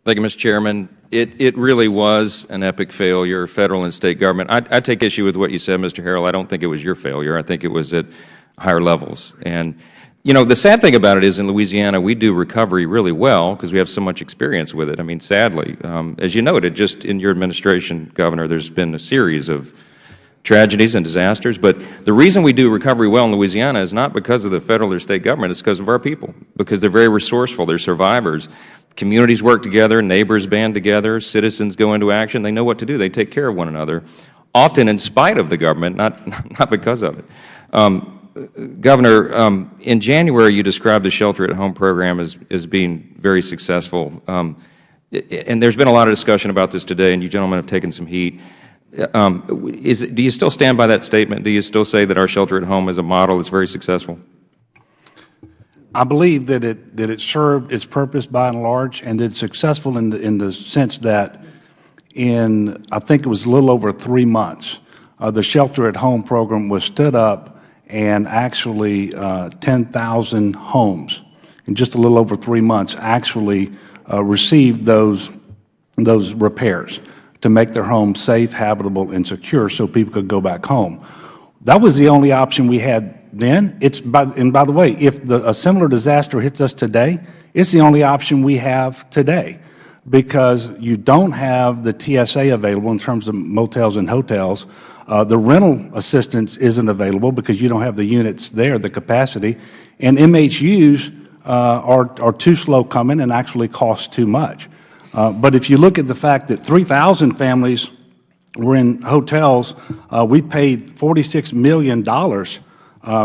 Thank you, Mr. Chairman. It really was an epic failure, federal and state government. I take issue with what you said, Mr. Harrell. I don't think it was your failure. I think it was at higher levels. And, you know, the sad thing about it is in Louisiana, we do recovery really well because we have so much experience with it. I mean, sadly, as you noted, just in your administration, Governor, there's been a series of tragedies and disasters. But the reason we do recovery well in Louisiana is not because of the federal or state government. It's because of our people, because they're very resourceful. They're survivors. Communities work together, neighbors band together, citizens go into action. They know what to do. They take care of one another, often in spite of the government, not because of it. Governor, in January you described the shelter-at-home program as being very successful. And there's been a lot of discussion about this today, and you gentlemen have taken some heat. Do you still stand by that statement? Do you still say that our shelter-at-home is a model that's very successful? I believe that it served its purpose by and large, and it's successful in the sense that I think it was a little over 3 months, the shelter-at-home program was stood up, and actually 10,000 homes in just a little over 3 months actually received those repairs to make their homes safe, habitable, and secure so people could go back home. That was the only option we had then. And by the way, if a similar disaster hits us today, it's the only option we have today, because you don't have the TSA available in terms of motels and hotels. The rental assistance isn't available because you don't have the units there, the capacity, and MHUs are too slow coming and actually cost too much. But if you look at the fact that 3,000 families were in hotels, we paid $46 million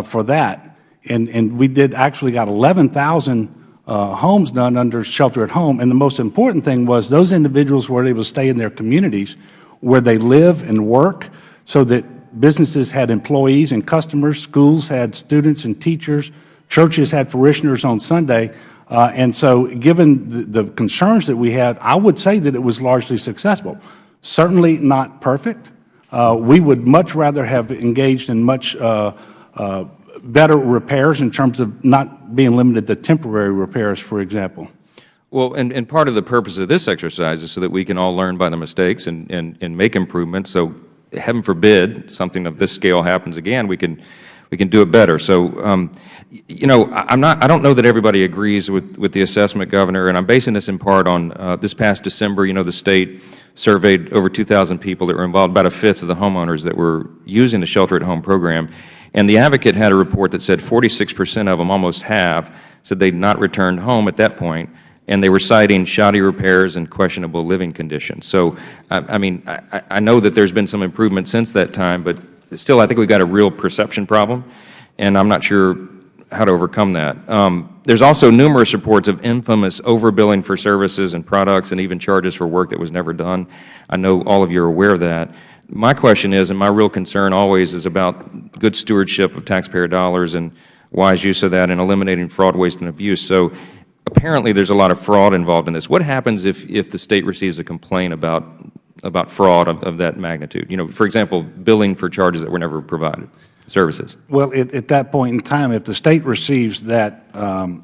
for that, and we actually got 11,000 homes done under shelter at home. And the most important thing was those individuals were able to stay in their communities where they live and work, so that businesses had employees and customers, schools had students and teachers, churches had parishioners on Sunday. And so given the concerns that we had, I would say that it was largely successful. Certainly not perfect. We would much rather have engaged in much better repairs in terms of not being limited to temporary repairs, for example. Well, and part of the purpose of this exercise is so that we can all learn by the mistakes and make improvements. So heaven forbid something of this scale happens again, we can do it better. So, you know, I don't know that everybody agrees with the assessment, Governor, and I'm basing this in part on this past December. You know, the state surveyed over 2,000 people that were involved, about a fifth of the homeowners that were using the shelter-at-home program. And the Advocate had a report that said 46% of them, almost half, said they'd not returned home at that point, and they were citing shoddy repairs and questionable living conditions. So, I mean, I know that there's been some improvement since that time, but still I think we've got a real perception problem, and I'm not sure how to overcome that. There's also numerous reports of infamous overbilling for services and products and even charges for work that was never done. I know all of you are aware of that. My question is, and my real concern always is about good stewardship of taxpayer dollars and wise use of that and eliminating fraud, waste, and abuse. So apparently there's a lot of fraud involved in this. What happens if the state receives a complaint about fraud of that magnitude? You know, for example, billing for charges that were never provided, services. Well, at that point in time, if the state receives that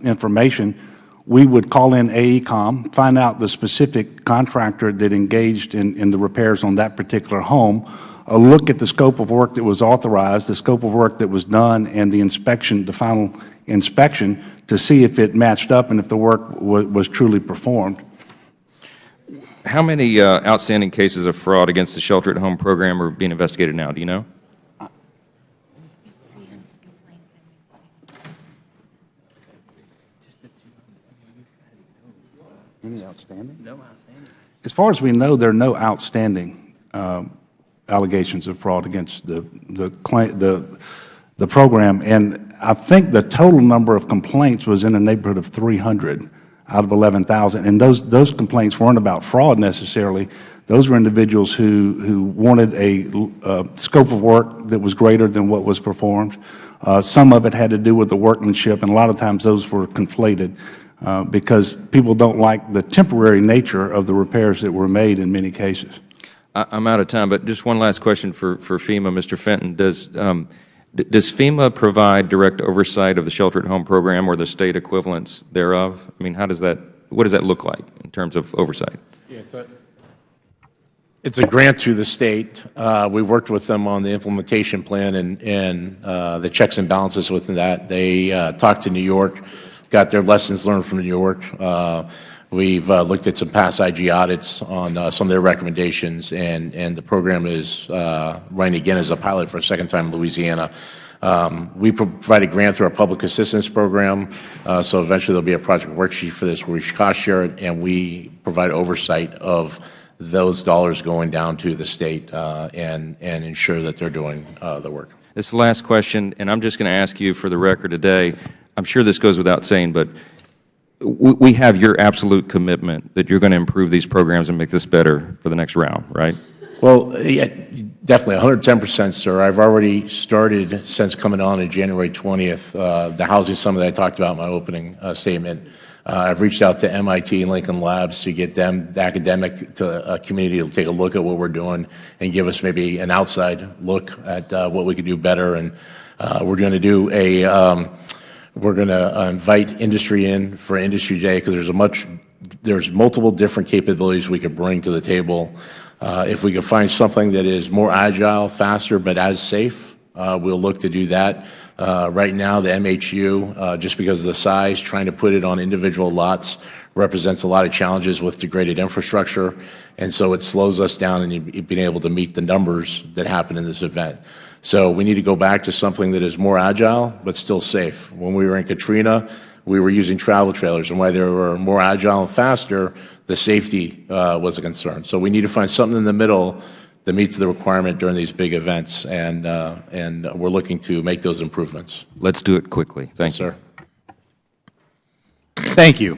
information, we would call in AECOM, find out the specific contractor that engaged in the repairs on that particular home, look at the scope of work that was authorized, the scope of work that was done, and the inspection, the final inspection, to see if it matched up and if the work was truly performed. How many outstanding cases of fraud against the shelter-at-home program are being investigated now? Do you know? Any outstanding? No outstanding. As far as we know, there are no outstanding allegations of fraud against the program, and I think the total number of complaints was in the neighborhood of 300 out of 11,000, and those complaints weren't about fraud necessarily. Those were individuals who wanted a scope of work that was greater than what was performed. Some of it had to do with the workmanship, and a lot of times those were conflated because people don't like the temporary nature of the repairs that were made in many cases. I'm out of time, but just one last question for FEMA. Mr. Fenton, does FEMA provide direct oversight of the shelter-at-home program or the state equivalents thereof? I mean, how does that what does that look like in terms of oversight? Yeah, it's a grant to the state. We worked with them on the implementation plan and the checks and balances within that. They talked to New York, got their lessons learned from New York. We've looked at some past IG audits on some of their recommendations, and the program is running again as a pilot for a second time in Louisiana. We provide a grant through our public assistance program, so eventually there'll be a project worksheet for this where we cost share it, and we provide oversight of those dollars going down to the state and ensure that they're doing the work. This is the last question, and I'm just going to ask you for the record today. I'm sure this goes without saying, but we have your absolute commitment that you're going to improve these programs and make this better for the next round, right? Well, yeah, definitely, 110%, sir. I've already started since coming on January 20th, the housing summit that I talked about in my opening statement. I've reached out to MIT and Lincoln Labs to get them, the academic community, to take a look at what we're doing and give us maybe an outside look at what we could do better. And we're going to do we're going to invite industry in for Industry Day because there's multiple different capabilities we could bring to the table. If we can find something that is more agile, faster, but as safe, we'll look to do that. Right now, the MHU, just because of the size, trying to put it on individual lots represents a lot of challenges with degraded infrastructure, and so it slows us down in being able to meet the numbers that happen in this event. So we need to go back to something that is more agile, but still safe. When we were in Katrina, we were using travel trailers, and while they were more agile and faster, the safety was a concern. So we need to find something in the middle that meets the requirement during these big events, and we're looking to make those improvements. Let's do it quickly. Thank you. Sir. Thank you.